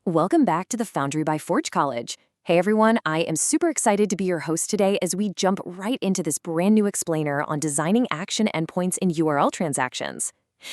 Welcome back to the Foundry by Forge College. Hey everyone, I am super excited to be your host today as we jump right into this brand new explainer on designing action endpoints in URL transactions.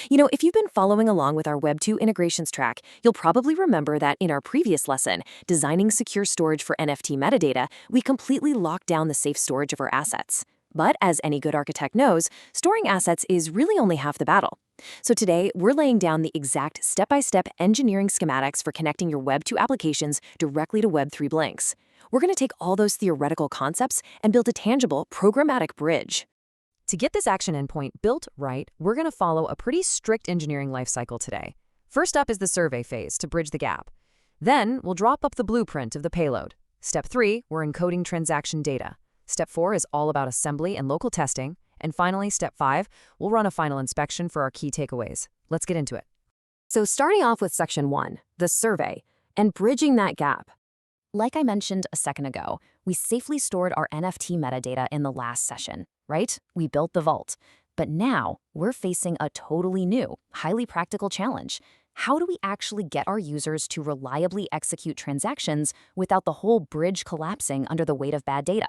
If you've been following along with our Web 2 integrations track, you'll probably remember that in our previous lesson, designing secure storage for NFT metadata, we completely locked down the safe storage of our assets. But as any good architect knows, storing assets is really only half the battle. So today, we're laying down the exact step-by-step engineering schematics for connecting your Web 2 applications directly to Web 3 blinks. We're going to take all those theoretical concepts and build a tangible, programmatic bridge. To get this action endpoint built right, we're going to follow a pretty strict engineering lifecycle today. First up is the survey phase to bridge the gap. Then, we'll drop up the blueprint of the payload. Step 3, we're encoding transaction data. Step 4 is all about assembly and local testing. And finally, Step 5, we'll run a final inspection for our key takeaways. Let's get into it. So starting off with Section 1, the survey, and bridging that gap. Like I mentioned a second ago, we safely stored our NFT metadata in the last session, right? We built the vault. But now, we're facing a totally new, highly practical challenge. How do we actually get our users to reliably execute transactions without the whole bridge collapsing under the weight of bad data?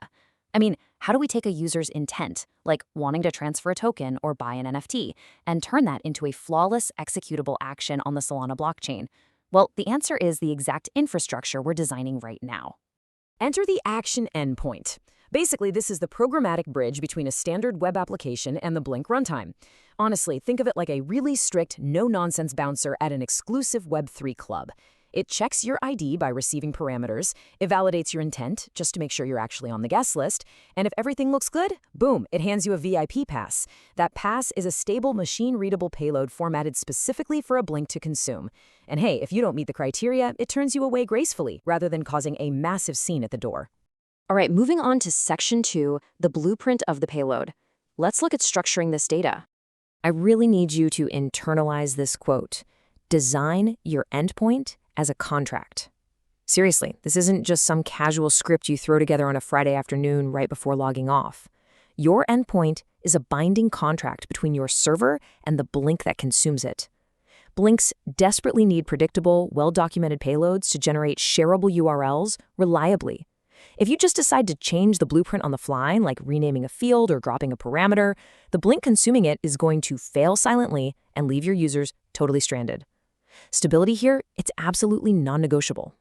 How do we take a user's intent, like wanting to transfer a token or buy an NFT, and turn that into a flawless executable action on the Solana blockchain? Well, the answer is the exact infrastructure we're designing right now. Enter the action endpoint. Basically, this is the programmatic bridge between a standard web application and the Blink runtime. Honestly, think of it like a really strict, no-nonsense bouncer at an exclusive Web3 club. It checks your ID by receiving parameters, it validates your intent just to make sure you're actually on the guest list, and if everything looks good, boom, it hands you a VIP pass. That pass is a stable machine-readable payload formatted specifically for a Blink to consume. And hey, if you don't meet the criteria, it turns you away gracefully rather than causing a massive scene at the door. All right, moving on to Section 2, the blueprint of the payload. Let's look at structuring this data. I really need you to internalize this quote. Design your endpoint as a contract. Seriously, this isn't just some casual script you throw together on a Friday afternoon right before logging off. Your endpoint is a binding contract between your server and the Blink that consumes it. Blinks desperately need predictable, well-documented payloads to generate shareable URLs reliably. If you just decide to change the blueprint on the fly, like renaming a field or dropping a parameter, the Blink consuming it is going to fail silently and leave your users totally stranded. Stability here, it's absolutely non-negotiable.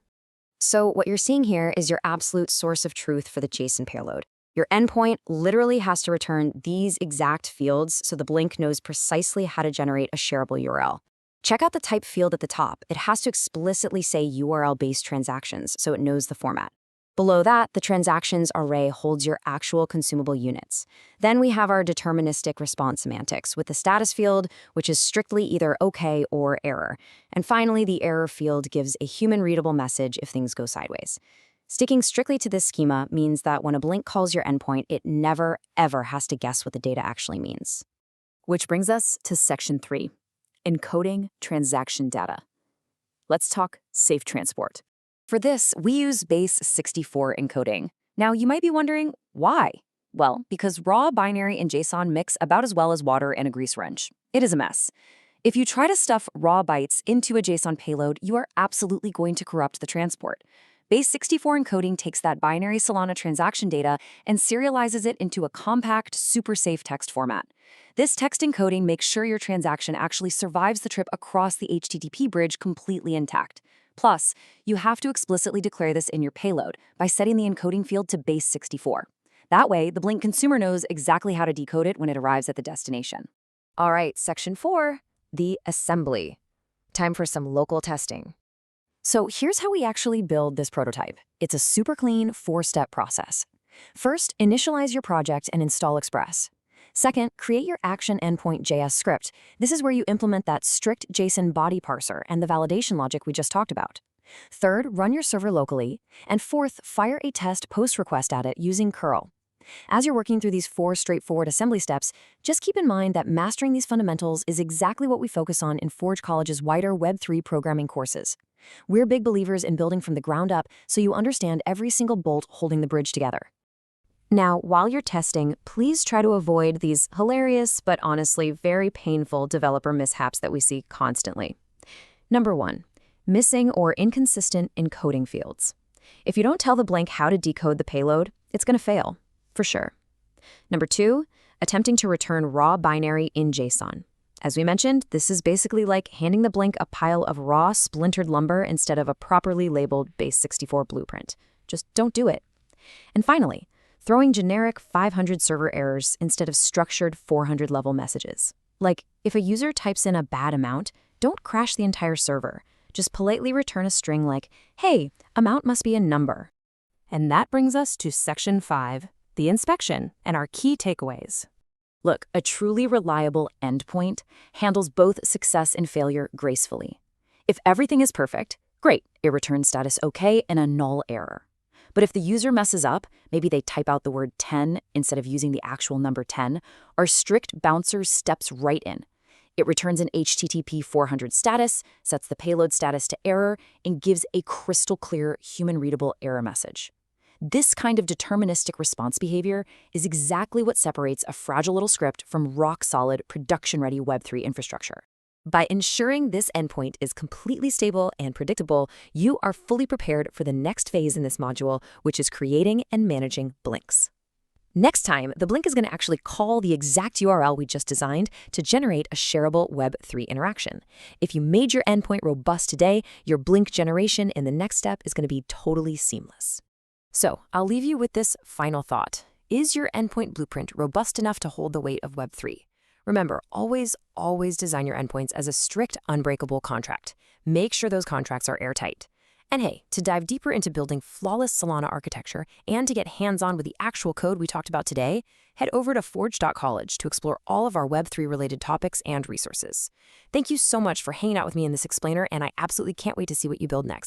So what you're seeing here is your absolute source of truth for the JSON payload. Your endpoint literally has to return these exact fields so the Blink knows precisely how to generate a shareable URL. Check out the type field at the top. It has to explicitly say URL-based transactions so it knows the format. Below that, the transactions array holds your actual consumable units. Then we have our deterministic response semantics with the status field, which is strictly either OK or error. And finally, the error field gives a human-readable message if things go sideways. Sticking strictly to this schema means that when a Blink calls your endpoint, it never, ever has to guess what the data actually means. Which brings us to Section 3, encoding transaction data. Let's talk safe transport. For this, we use base 64 encoding. Now, you might be wondering, why? Well, because raw binary and JSON mix about as well as water in a grease wrench. It is a mess. If you try to stuff raw bytes into a JSON payload, you are absolutely going to corrupt the transport. Base 64 encoding takes that binary Solana transaction data and serializes it into a compact, super safe text format. This text encoding makes sure your transaction actually survives the trip across the HTTP bridge completely intact. Plus, you have to explicitly declare this in your payload by setting the encoding field to base 64. That way, the Blink consumer knows exactly how to decode it when it arrives at the destination. All right, Section 4, the assembly. Time for some local testing. So here's how we actually build this prototype. It's a super clean 4-step process. First, initialize your project and install Express. Second, create your action-endpoint.js script. This is where you implement that strict JSON body parser and the validation logic we just talked about. Third, run your server locally. And fourth, fire a test post request at it using curl. As you're working through these 4 straightforward assembly steps, just keep in mind that mastering these fundamentals is exactly what we focus on in Forge College's wider Web3 programming courses. We're big believers in building from the ground up so you understand every single bolt holding the bridge together. Now, while you're testing, please try to avoid these hilarious but honestly very painful developer mishaps that we see constantly. Number 1, Missing or inconsistent encoding fields. If you don't tell the blank how to decode the payload, it's going to fail, for sure. Number 2, attempting to return raw binary in JSON. As we mentioned, this is basically like handing the blank a pile of raw, splintered lumber instead of a properly labeled base64 blueprint. Just don't do it. And finally, throwing generic 500 server errors instead of structured 400-level messages. Like, if a user types in a bad amount, don't crash the entire server. Just politely return a string like, hey, amount must be a number. And that brings us to Section 5, the inspection, and our key takeaways. Look, a truly reliable endpoint handles both success and failure gracefully. If everything is perfect, great, it returns status OK and a null error. But if the user messes up, maybe they type out the word 10 instead of using the actual number 10, our strict bouncer steps right in. It returns an HTTP 400 status, sets the payload status to error, and gives a crystal clear human-readable error message. This kind of deterministic response behavior is exactly what separates a fragile little script from rock-solid, production-ready Web3 infrastructure. By ensuring this endpoint is completely stable and predictable, you are fully prepared for the next phase in this module, which is creating and managing blinks. Next time, the blink is going to actually call the exact URL we just designed to generate a shareable Web3 interaction. If you made your endpoint robust today, your blink generation in the next step is going to be totally seamless. So I'll leave you with this final thought. Is your endpoint blueprint robust enough to hold the weight of Web3? Remember, always design your endpoints as a strict, unbreakable contract. Make sure those contracts are airtight. And hey, to dive deeper into building flawless Solana architecture and to get hands-on with the actual code we talked about today, head over to forge.college to explore all of our Web3 related topics and resources. Thank you so much for hanging out with me in this explainer, and I absolutely can't wait to see what you build next.